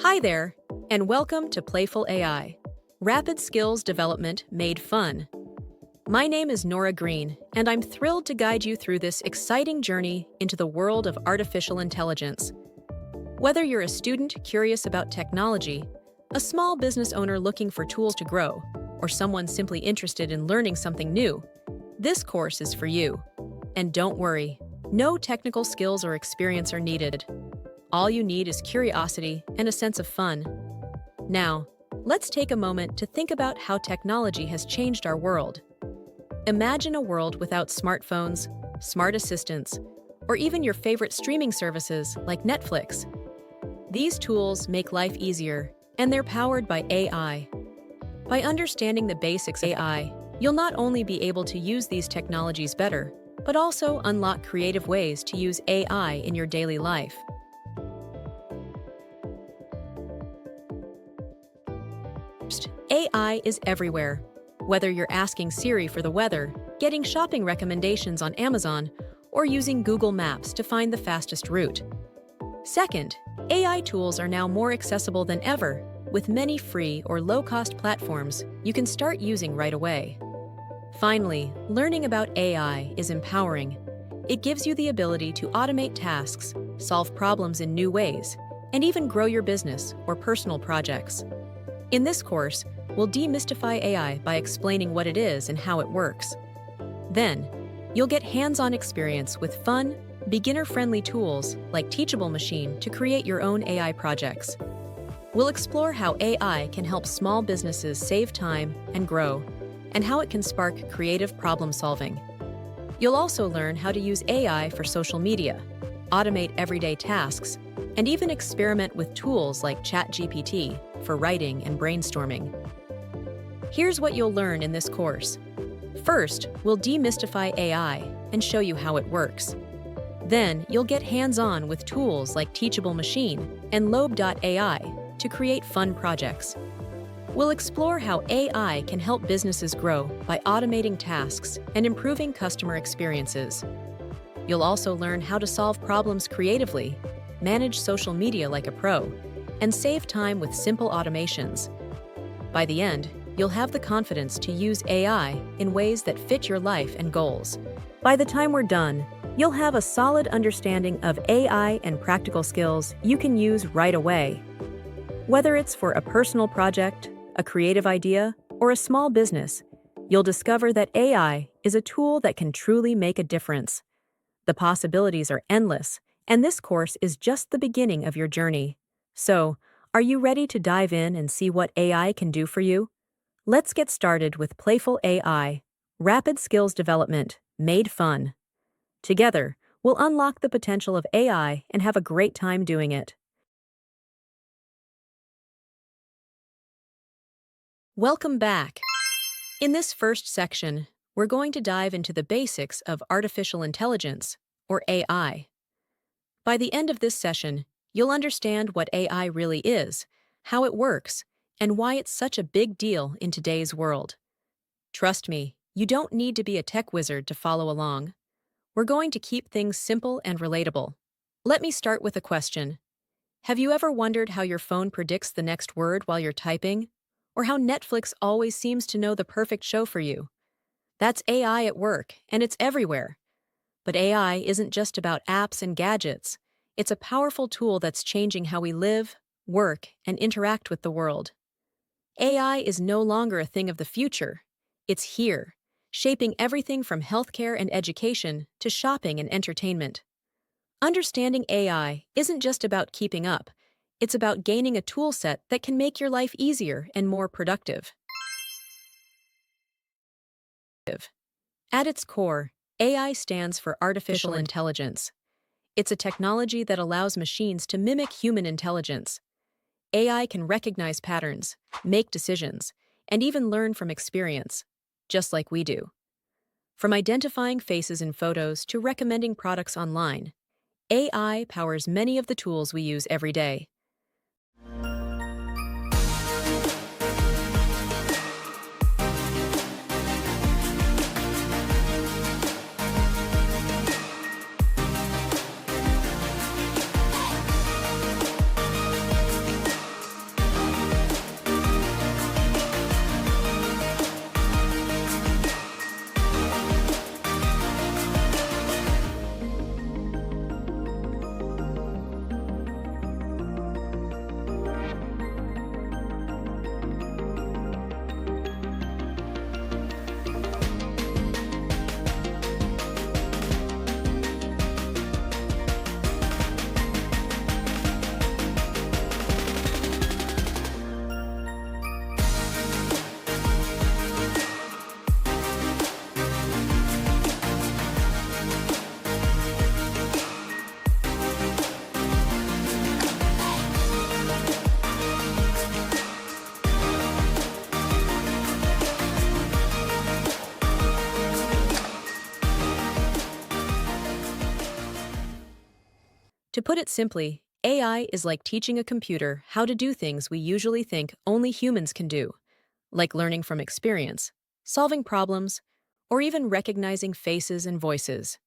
Hi there, and welcome to Playful AI, rapid skills development made fun. My name is Nora Green, and I'm thrilled to guide you through this exciting journey into the world of artificial intelligence. Whether you're a student curious about technology, a small business owner looking for tools to grow, or someone simply interested in learning something new, this course is for you. And don't worry, no technical skills or experience are needed. All you need is curiosity and a sense of fun. Now, let's take a moment to think about how technology has changed our world. Imagine a world without smartphones, smart assistants, or even your favorite streaming services like Netflix. These tools make life easier, and they're powered by AI. By understanding the basics of AI, you'll not only be able to use these technologies better, but also unlock creative ways to use AI in your daily life. AI is everywhere. Whether you're asking Siri for the weather, getting shopping recommendations on Amazon, or using Google Maps to find the fastest route. Second, AI tools are now more accessible than ever, with many free or low-cost platforms you can start using right away. Finally, learning about AI is empowering. It gives you the ability to automate tasks, solve problems in new ways, and even grow your business or personal projects. In this course, we'll demystify AI by explaining what it is and how it works. Then, you'll get hands-on experience with fun, beginner-friendly tools like Teachable Machine to create your own AI projects. We'll explore how AI can help small businesses save time and grow, and how it can spark creative problem-solving. You'll also learn how to use AI for social media, automate everyday tasks, and even experiment with tools like ChatGPT for writing and brainstorming. Here's what you'll learn in this course. First, we'll demystify AI and show you how it works. Then, you'll get hands-on with tools like Teachable Machine and Lobe.ai to create fun projects. We'll explore how AI can help businesses grow by automating tasks and improving customer experiences. You'll also learn how to solve problems creatively, manage social media like a pro, and save time with simple automations. By the end, you'll have the confidence to use AI in ways that fit your life and goals. By the time we're done, you'll have a solid understanding of AI and practical skills you can use right away. Whether it's for a personal project, a creative idea, or a small business, you'll discover that AI is a tool that can truly make a difference. The possibilities are endless, and this course is just the beginning of your journey. So, are you ready to dive in and see what AI can do for you? Let's get started with Playful AI, rapid skills development, made fun. Together, we'll unlock the potential of AI and have a great time doing it. Welcome back. In this first section, we're going to dive into the basics of artificial intelligence, or AI. By the end of this session, you'll understand what AI really is, how it works, and why it's such a big deal in today's world. Trust me, you don't need to be a tech wizard to follow along. We're going to keep things simple and relatable. Let me start with a question. Have you ever wondered how your phone predicts the next word while you're typing? Or how Netflix always seems to know the perfect show for you? That's AI at work, and it's everywhere. But AI isn't just about apps and gadgets. It's a powerful tool that's changing how we live, work, and interact with the world. AI is no longer a thing of the future. It's here, shaping everything from healthcare and education to shopping and entertainment. Understanding AI isn't just about keeping up. It's about gaining a tool set that can make your life easier and more productive. At its core, AI stands for artificial intelligence. It's a technology that allows machines to mimic human intelligence. AI can recognize patterns, make decisions, and even learn from experience, just like we do. From identifying faces in photos to recommending products online, AI powers many of the tools we use every day. To put it simply, AI is like teaching a computer how to do things we usually think only humans can do, like learning from experience, solving problems, or even recognizing faces and voices.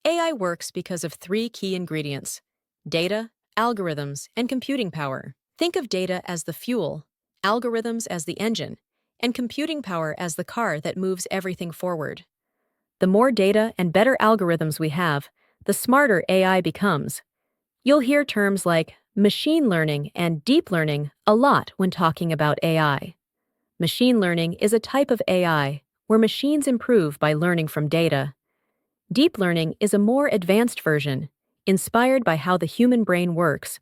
AI works because of three key ingredients: data, algorithms, and computing power. Think of data as the fuel, algorithms as the engine, and computing power as the car that moves everything forward. The more data and better algorithms we have, the smarter AI becomes. You'll hear terms like machine learning and deep learning a lot when talking about AI. Machine learning is a type of AI where machines improve by learning from data. Deep learning is a more advanced version, inspired by how the human brain works.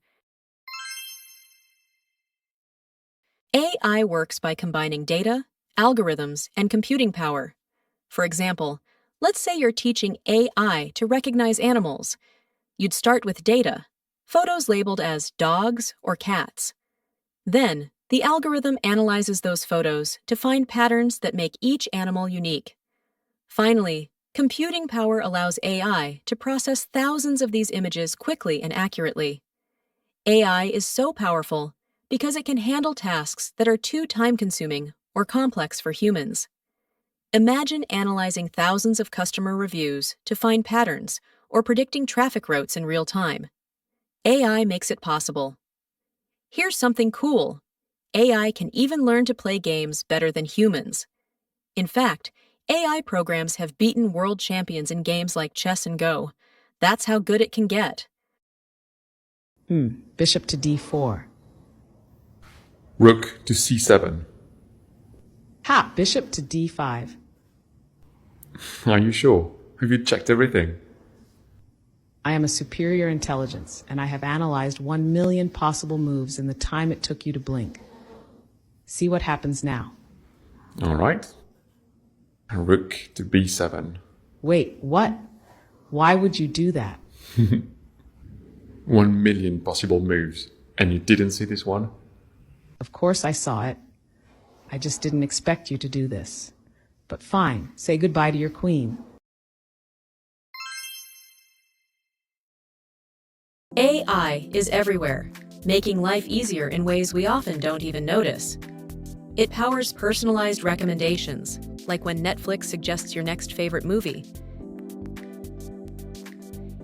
AI works by combining data, algorithms, and computing power. For example, let's say you're teaching AI to recognize animals. You'd start with data, photos labeled as dogs or cats. Then, the algorithm analyzes those photos to find patterns that make each animal unique. Finally, computing power allows AI to process thousands of these images quickly and accurately. AI is so powerful because it can handle tasks that are too time-consuming or complex for humans. Imagine analyzing thousands of customer reviews to find patterns or predicting traffic routes in real time. AI makes it possible. Here's something cool. AI can even learn to play games better than humans. In fact, AI programs have beaten world champions in games like chess and Go. That's how good it can get. Bishop to d4. Rook to c7. Ha! Bishop to d5. Are you sure? Have you checked everything? I am a superior intelligence, and I have analyzed 1 million possible moves in the time it took you to blink. See what happens now. All right. Rook to b7. Wait, what? Why would you do that? 1 million possible moves. And you didn't see this one? Of course I saw it. I just didn't expect you to do this. But fine, say goodbye to your queen. AI is everywhere, making life easier in ways we often don't even notice. It powers personalized recommendations, like when Netflix suggests your next favorite movie.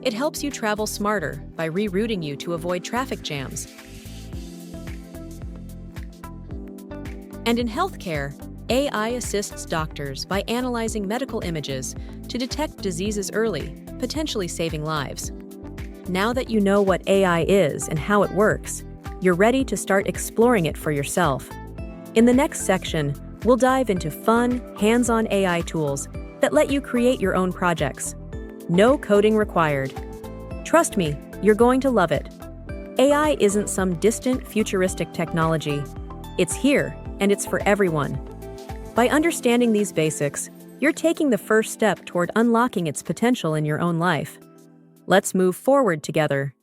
It helps you travel smarter by rerouting you to avoid traffic jams. And in healthcare, AI assists doctors by analyzing medical images to detect diseases early, potentially saving lives. Now that you know what AI is and how it works, you're ready to start exploring it for yourself. In the next section, we'll dive into fun, hands-on AI tools that let you create your own projects. No coding required. Trust me, you're going to love it. AI isn't some distant, futuristic technology. It's here, and it's for everyone. By understanding these basics, you're taking the first step toward unlocking its potential in your own life. Let's move forward together.